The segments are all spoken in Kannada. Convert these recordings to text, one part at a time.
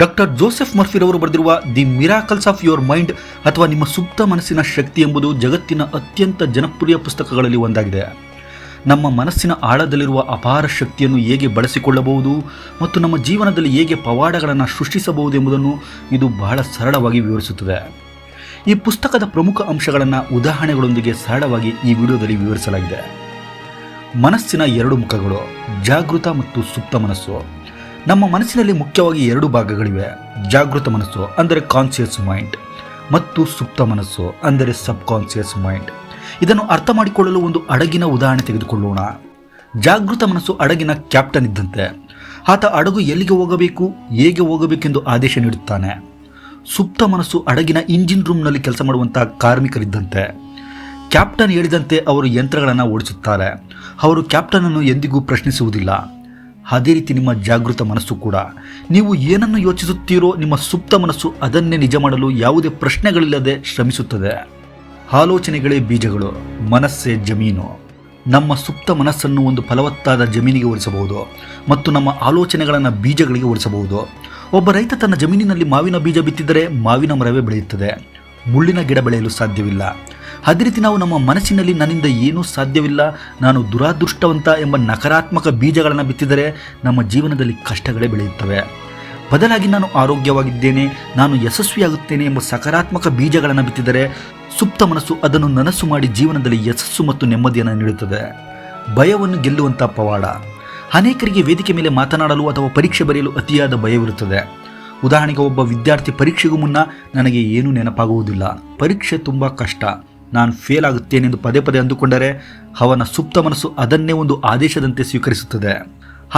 ಡಾಕ್ಟರ್ ಜೋಸೆಫ್ ಮರ್ಫಿರವರು ಬರೆದಿರುವ the miracles of your mind ಅಥವಾ ನಿಮ್ಮ ಸುಪ್ತ ಮನಸ್ಸಿನ ಶಕ್ತಿ ಎಂಬುದು ಜಗತ್ತಿನ ಅತ್ಯಂತ ಜನಪ್ರಿಯ ಪುಸ್ತಕಗಳಲ್ಲಿ ಒಂದಾಗಿದೆ. ನಮ್ಮ ಮನಸ್ಸಿನ ಆಳದಲ್ಲಿರುವ ಅಪಾರ ಶಕ್ತಿಯನ್ನು ಹೇಗೆ ಬಳಸಿಕೊಳ್ಳಬಹುದು ಮತ್ತು ನಮ್ಮ ಜೀವನದಲ್ಲಿ ಹೇಗೆ ಪವಾಡಗಳನ್ನು ಸೃಷ್ಟಿಸಬಹುದು ಎಂಬುದನ್ನು ಇದು ಬಹಳ ಸರಳವಾಗಿ ವಿವರಿಸುತ್ತದೆ. ಈ ಪುಸ್ತಕದ ಪ್ರಮುಖ ಅಂಶಗಳನ್ನು ಉದಾಹರಣೆಗಳೊಂದಿಗೆ ಸರಳವಾಗಿ ಈ ವಿಡಿಯೋದಲ್ಲಿ ವಿವರಿಸಲಾಗಿದೆ. ಮನಸ್ಸಿನ ಎರಡು ಮುಖಗಳು, ಜಾಗೃತ ಮತ್ತು ಸುಪ್ತ ಮನಸ್ಸು. ನಮ್ಮ ಮನಸ್ಸಿನಲ್ಲಿ ಮುಖ್ಯವಾಗಿ ಎರಡು ಭಾಗಗಳಿವೆ. ಜಾಗೃತ ಮನಸ್ಸು ಅಂದರೆ ಕಾನ್ಷಿಯಸ್ ಮೈಂಡ್ ಮತ್ತು ಸುಪ್ತ ಮನಸ್ಸು ಅಂದರೆ ಸಬ್ ಕಾನ್ಷಿಯಸ್ ಮೈಂಡ್. ಇದನ್ನು ಅರ್ಥ ಮಾಡಿಕೊಳ್ಳಲು ಒಂದು ಹಡಗಿನ ಉದಾಹರಣೆ ತೆಗೆದುಕೊಳ್ಳೋಣ. ಜಾಗೃತ ಮನಸ್ಸು ಹಡಗಿನ ಕ್ಯಾಪ್ಟನ್ ಇದ್ದಂತೆ. ಆತ ಹಡಗು ಎಲ್ಲಿಗೆ ಹೋಗಬೇಕು, ಹೇಗೆ ಹೋಗಬೇಕೆಂದು ಆದೇಶ ನೀಡುತ್ತಾನೆ. ಸುಪ್ತ ಮನಸ್ಸು ಹಡಗಿನ ಇಂಜಿನ್ ರೂಮ್ನಲ್ಲಿ ಕೆಲಸ ಮಾಡುವಂತಹ ಕಾರ್ಮಿಕರಿದ್ದಂತೆ. ಕ್ಯಾಪ್ಟನ್ ಹೇಳಿದಂತೆ ಅವರು ಯಂತ್ರಗಳನ್ನು ಓಡಿಸುತ್ತಾರೆ. ಅವರು ಕ್ಯಾಪ್ಟನ್ ಅನ್ನು ಎಂದಿಗೂ ಪ್ರಶ್ನಿಸುವುದಿಲ್ಲ. ಅದೇ ರೀತಿ ನಿಮ್ಮ ಜಾಗೃತ ಮನಸ್ಸು ಕೂಡ. ನೀವು ಏನನ್ನು ಯೋಚಿಸುತ್ತೀರೋ ನಿಮ್ಮ ಸುಪ್ತ ಮನಸ್ಸು ಅದನ್ನೇ ನಿಜ ಮಾಡಲು ಯಾವುದೇ ಪ್ರಶ್ನೆಗಳಿಲ್ಲದೆ ಶ್ರಮಿಸುತ್ತದೆ. ಆಲೋಚನೆಗಳೇ ಬೀಜಗಳು, ಮನಸ್ಸೇ ಜಮೀನು. ನಮ್ಮ ಸುಪ್ತ ಮನಸ್ಸನ್ನು ಒಂದು ಫಲವತ್ತಾದ ಜಮೀನಿಗೆ ಹೋಲಿಸಬಹುದು ಮತ್ತು ನಮ್ಮ ಆಲೋಚನೆಗಳನ್ನು ಬೀಜಗಳಿಗೆ ಹೋಲಿಸಬಹುದು. ಒಬ್ಬ ರೈತ ತನ್ನ ಜಮೀನಿನಲ್ಲಿ ಮಾವಿನ ಬೀಜ ಬಿತ್ತಿದರೆ ಮಾವಿನ ಮರವೇ ಬೆಳೆಯುತ್ತದೆ, ಮುಳ್ಳಿನ ಗಿಡ ಬೆಳೆಯಲು ಸಾಧ್ಯವಿಲ್ಲ. ಅದೇ ರೀತಿ ನಾವು ನಮ್ಮ ಮನಸ್ಸಿನಲ್ಲಿ ನನ್ನಿಂದ ಏನೂ ಸಾಧ್ಯವಿಲ್ಲ, ನಾನು ದುರಾದೃಷ್ಟವಂತ ಎಂಬ ನಕಾರಾತ್ಮಕ ಬೀಜಗಳನ್ನು ಬಿತ್ತಿದರೆ ನಮ್ಮ ಜೀವನದಲ್ಲಿ ಕಷ್ಟಗಳೇ ಬೆಳೆಯುತ್ತವೆ. ಬದಲಾಗಿ ನಾನು ಆರೋಗ್ಯವಾಗಿದ್ದೇನೆ, ನಾನು ಯಶಸ್ವಿಯಾಗುತ್ತೇನೆ ಎಂಬ ಸಕಾರಾತ್ಮಕ ಬೀಜಗಳನ್ನು ಬಿತ್ತಿದರೆ ಸುಪ್ತ ಮನಸ್ಸು ಅದನ್ನು ನನಸು ಮಾಡಿ ಜೀವನದಲ್ಲಿ ಯಶಸ್ಸು ಮತ್ತು ನೆಮ್ಮದಿಯನ್ನು ನೀಡುತ್ತದೆ. ಭಯವನ್ನು ಗೆಲ್ಲುವಂಥ ಪವಾಡ. ಅನೇಕರಿಗೆ ವೇದಿಕೆ ಮೇಲೆ ಮಾತನಾಡಲು ಅಥವಾ ಪರೀಕ್ಷೆ ಬರೆಯಲು ಅತಿಯಾದ ಭಯವಿರುತ್ತದೆ. ಉದಾಹರಣೆಗೆ, ಒಬ್ಬ ವಿದ್ಯಾರ್ಥಿ ಪರೀಕ್ಷೆಗೂ ಮುನ್ನ ನನಗೆ ಏನೂ ನೆನಪಾಗುವುದಿಲ್ಲ, ಪರೀಕ್ಷೆ ತುಂಬ ಕಷ್ಟ, ನಾನು ಫೇಲ್ ಆಗುತ್ತೇನೆಂದು ಪದೇ ಪದೇ ಅಂದುಕೊಂಡರೆ ಅವನ ಸುಪ್ತ ಮನಸ್ಸು ಅದನ್ನೇ ಒಂದು ಆದೇಶದಂತೆ ಸ್ವೀಕರಿಸುತ್ತದೆ.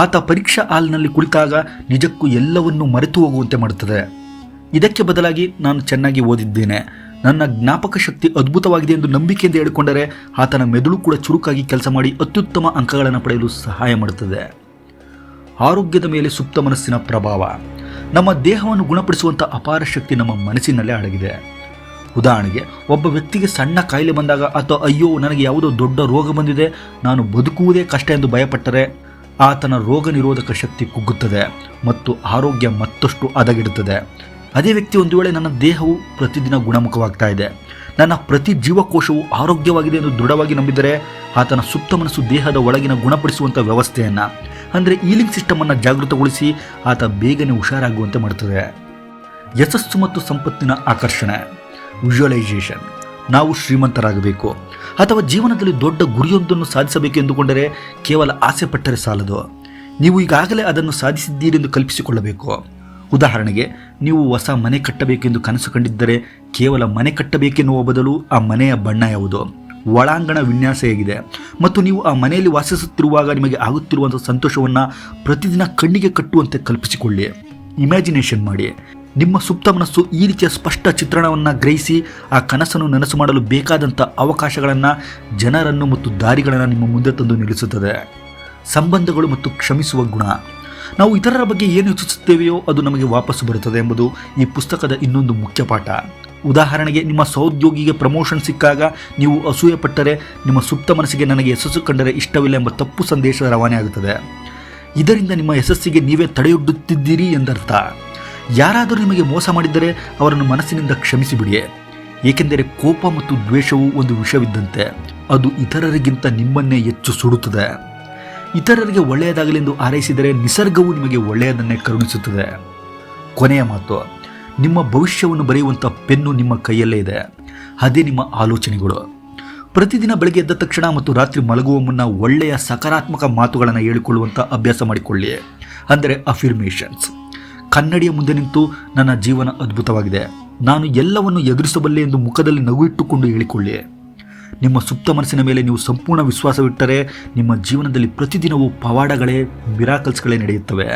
ಆತ ಪರೀಕ್ಷಾ ಹಾಲ್ನಲ್ಲಿ ಕುಳಿತಾಗ ನಿಜಕ್ಕೂ ಎಲ್ಲವನ್ನೂ ಮರೆತು ಹೋಗುವಂತೆ ಮಾಡುತ್ತದೆ. ಇದಕ್ಕೆ ಬದಲಾಗಿ ನಾನು ಚೆನ್ನಾಗಿ ಓದಿದ್ದೇನೆ, ನನ್ನ ಜ್ಞಾಪಕ ಶಕ್ತಿ ಅದ್ಭುತವಾಗಿದೆ ಎಂದು ನಂಬಿಕೆಯಿಂದ ಹೇಳಿಕೊಂಡರೆ ಆತನ ಮೆದುಳು ಕೂಡ ಚುರುಕಾಗಿ ಕೆಲಸ ಮಾಡಿ ಅತ್ಯುತ್ತಮ ಅಂಕಗಳನ್ನು ಪಡೆಯಲು ಸಹಾಯ ಮಾಡುತ್ತದೆ. ಆರೋಗ್ಯದ ಮೇಲೆ ಸುಪ್ತ ಮನಸ್ಸಿನ ಪ್ರಭಾವ. ನಮ್ಮ ದೇಹವನ್ನು ಗುಣಪಡಿಸುವಂಥ ಅಪಾರ ಶಕ್ತಿ ನಮ್ಮ ಮನಸ್ಸಿನಲ್ಲೇ ಅಡಗಿದೆ. ಉದಾಹರಣೆಗೆ, ಒಬ್ಬ ವ್ಯಕ್ತಿಗೆ ಸಣ್ಣ ಕಾಯಿಲೆ ಬಂದಾಗ ಅಥವಾ ಅಯ್ಯೋ ನನಗೆ ಯಾವುದೋ ದೊಡ್ಡ ರೋಗ ಬಂದಿದೆ, ನಾನು ಬದುಕುವುದೇ ಕಷ್ಟ ಎಂದು ಭಯಪಟ್ಟರೆ ಆತನ ರೋಗ ನಿರೋಧಕ ಶಕ್ತಿ ಕುಗ್ಗುತ್ತದೆ ಮತ್ತು ಆರೋಗ್ಯ ಮತ್ತಷ್ಟು ಹದಗೆಡುತ್ತದೆ. ಅದೇ ವ್ಯಕ್ತಿ ಒಂದು ವೇಳೆ ನನ್ನ ದೇಹವು ಪ್ರತಿದಿನ ಗುಣಮುಖವಾಗ್ತಾ ಇದೆ, ನನ್ನ ಪ್ರತಿ ಜೀವಕೋಶವು ಆರೋಗ್ಯವಾಗಿದೆ ಎಂದು ದೃಢವಾಗಿ ನಂಬಿದರೆ ಆತನ ಸುಪ್ತ ಮನಸ್ಸು ದೇಹದ ಒಳಗಿನ ಗುಣಪಡಿಸುವಂಥ ವ್ಯವಸ್ಥೆಯನ್ನು ಅಂದರೆ ಹೀಲಿಂಗ್ ಸಿಸ್ಟಮನ್ನು ಜಾಗೃತಗೊಳಿಸಿ ಆತ ಬೇಗನೆ ಹುಷಾರಾಗುವಂತೆ ಮಾಡುತ್ತದೆ. ಯಶಸ್ಸು ಮತ್ತು ಸಂಪತ್ತಿನ ಆಕರ್ಷಣೆ. ವಿಜುವಲೈಸೇಷನ್. ನಾವು ಶ್ರೀಮಂತರಾಗಬೇಕು ಅಥವಾ ಜೀವನದಲ್ಲಿ ದೊಡ್ಡ ಗುರಿಯೊಂದನ್ನು ಸಾಧಿಸಬೇಕು ಎಂದುಕೊಂಡರೆ ಕೇವಲ ಆಸೆ ಪಟ್ಟರೆ ಸಾಲದು, ನೀವು ಈಗಾಗಲೇ ಅದನ್ನು ಸಾಧಿಸಿದ್ದೀರಿ ಎಂದು ಕಲ್ಪಿಸಿಕೊಳ್ಳಬೇಕು. ಉದಾಹರಣೆಗೆ, ನೀವು ಹೊಸ ಮನೆ ಕಟ್ಟಬೇಕೆಂದು ಕನಸು ಕಂಡಿದ್ದರೆ ಕೇವಲ ಮನೆ ಕಟ್ಟಬೇಕೆನ್ನುವ ಬದಲು ಆ ಮನೆಯ ಬಣ್ಣ ಯಾವುದು, ಒಳಾಂಗಣ ವಿನ್ಯಾಸ ಹೇಗಿದೆ ಮತ್ತು ನೀವು ಆ ಮನೆಯಲ್ಲಿ ವಾಸಿಸುತ್ತಿರುವಾಗ ನಿಮಗೆ ಆಗುತ್ತಿರುವಂಥ ಸಂತೋಷವನ್ನು ಪ್ರತಿದಿನ ಕಣ್ಣಿಗೆ ಕಟ್ಟುವಂತೆ ಕಲ್ಪಿಸಿಕೊಳ್ಳಿ. ಇಮ್ಯಾಜಿನೇಷನ್ ಮಾಡಿ. ನಿಮ್ಮ ಸುಪ್ತ ಮನಸ್ಸು ಈ ರೀತಿಯ ಸ್ಪಷ್ಟ ಚಿತ್ರಣವನ್ನು ಗ್ರಹಿಸಿ ಆ ಕನಸನ್ನು ನನಸು ಮಾಡಲು ಬೇಕಾದಂಥ ಅವಕಾಶಗಳನ್ನು, ಜನರನ್ನು ಮತ್ತು ದಾರಿಗಳನ್ನು ನಿಮ್ಮ ಮುಂದೆ ತಂದು ನಿಲ್ಲಿಸುತ್ತದೆ. ಸಂಬಂಧಗಳು ಮತ್ತು ಕ್ಷಮಿಸುವ ಗುಣ. ನಾವು ಇತರರ ಬಗ್ಗೆ ಏನು ಯೋಚಿಸುತ್ತೇವೆಯೋ ಅದು ನಮಗೆ ವಾಪಸ್ಸು ಬರುತ್ತದೆ ಎಂಬುದು ಈ ಪುಸ್ತಕದ ಇನ್ನೊಂದು ಮುಖ್ಯ ಪಾಠ. ಉದಾಹರಣೆಗೆ, ನಿಮ್ಮ ಸಹೋದ್ಯೋಗಿಗೆ ಪ್ರಮೋಷನ್ ಸಿಕ್ಕಾಗ ನೀವು ಅಸೂಯೆ ಪಟ್ಟರೆ ನಿಮ್ಮ ಸುಪ್ತ ಮನಸ್ಸಿಗೆ ನನಗೆ ಯಶಸ್ಸು ಕಂಡರೆ ಇಷ್ಟವಿಲ್ಲ ಎಂಬ ತಪ್ಪು ಸಂದೇಶ ರವಾನೆ ಆಗುತ್ತದೆ. ಇದರಿಂದ ನಿಮ್ಮ ಯಶಸ್ಸಿಗೆ ನೀವೇ ತಡೆಯೊಡ್ಡುತ್ತಿದ್ದೀರಿ ಎಂದರ್ಥ. ಯಾರಾದರೂ ನಿಮಗೆ ಮೋಸ ಮಾಡಿದ್ದರೆ ಅವರನ್ನು ಮನಸ್ಸಿನಿಂದ ಕ್ಷಮಿಸಿಬಿಡಿ, ಏಕೆಂದರೆ ಕೋಪ ಮತ್ತು ದ್ವೇಷವು ಒಂದು ವಿಷವಿದ್ದಂತೆ, ಅದು ಇತರರಿಗಿಂತ ನಿಮ್ಮನ್ನೇ ಹೆಚ್ಚು ಸುಡುತ್ತದೆ. ಇತರರಿಗೆ ಒಳ್ಳೆಯದಾಗಲೆಂದು ಹಾರೈಸಿದರೆ ನಿಸರ್ಗವು ನಿಮಗೆ ಒಳ್ಳೆಯದನ್ನೇ ಕರುಣಿಸುತ್ತದೆ. ಕೊನೆಯ ಮಾತು. ನಿಮ್ಮ ಭವಿಷ್ಯವನ್ನು ಬರೆಯುವಂಥ ಪೆನ್ನು ನಿಮ್ಮ ಕೈಯಲ್ಲೇ ಇದೆ, ಅದೇ ನಿಮ್ಮ ಆಲೋಚನೆಗಳು. ಪ್ರತಿದಿನ ಬೆಳಗ್ಗೆ ಎದ್ದ ತಕ್ಷಣ ಮತ್ತು ರಾತ್ರಿ ಮಲಗುವ ಮುನ್ನ ಒಳ್ಳೆಯ ಸಕಾರಾತ್ಮಕ ಮಾತುಗಳನ್ನು ಹೇಳಿಕೊಳ್ಳುವಂಥ ಅಭ್ಯಾಸ ಮಾಡಿಕೊಳ್ಳಿ, ಅಂದರೆ ಅಫಿರ್ಮೇಷನ್ಸ್. ಕನ್ನಡಿಯ ಮುಂದೆ ನಿಂತು ನನ್ನ ಜೀವನ ಅದ್ಭುತವಾಗಿದೆ, ನಾನು ಎಲ್ಲವನ್ನು ಎದುರಿಸಬಲ್ಲೆ ಎಂದು ಮುಖದಲ್ಲಿ ನಗು ಇಟ್ಟುಕೊಂಡು ಹೇಳಿಕೊಳ್ಳಿ. ನಿಮ್ಮ ಸುಪ್ತ ಮನಸ್ಸಿನ ಮೇಲೆ ನೀವು ಸಂಪೂರ್ಣ ವಿಶ್ವಾಸವಿಟ್ಟರೆ ನಿಮ್ಮ ಜೀವನದಲ್ಲಿ ಪ್ರತಿದಿನವೂ ಪವಾಡಗಳೇ, ಮಿರಾಕಲ್ಸ್ಗಳೇ ನಡೆಯುತ್ತವೆ.